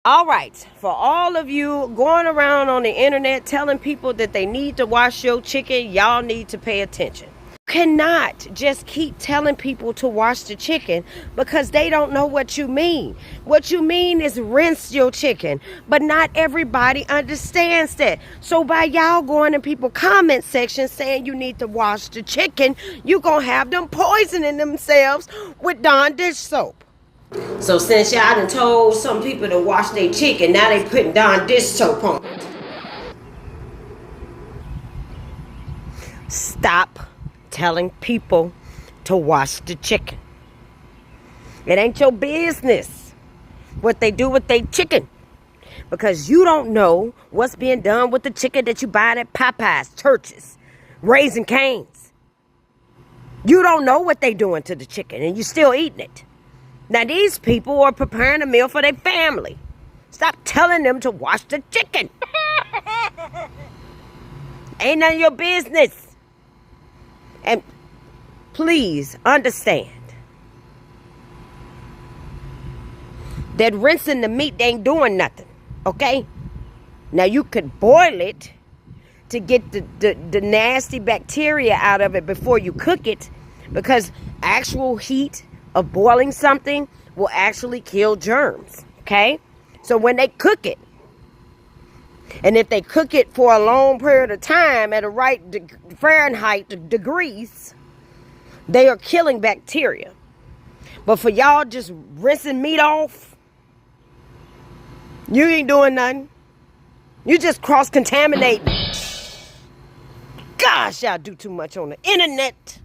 All right, for all of you going around on the internet telling people that they need to wash your chicken, y'all need to pay attention. You cannot just keep telling people to wash the chicken because they don't know what you mean. What you mean is rinse your chicken, but not everybody understands that. So by y'all going in people comment section saying you need to wash the chicken, you gonna have them poisoning themselves with Dawn dish soap. So since y'all done told some people to wash their chicken, now they putting Dawn dish soap on it. Stop telling people to wash the chicken. It ain't your business what they do with their chicken. Because you don't know what's being done with the chicken that you buy at Popeyes, Churches, Raising Cane's. You don't know what they doing to the chicken and you still eating it. Now, these people are preparing a meal for their family. Stop telling them to wash the chicken. Ain't none of your business. And please understand that rinsing the meat ain't doing nothing, okay? Now, you could boil it to get the nasty bacteria out of it before you cook it, because actual heat of boiling something will actually kill germs, okay? So when they cook it, and if they cook it for a long period of time at a right Fahrenheit degrees, they are killing bacteria. But for y'all just rinsing meat off, you ain't doing nothing. You just cross-contaminating. Gosh, y'all do too much on the internet.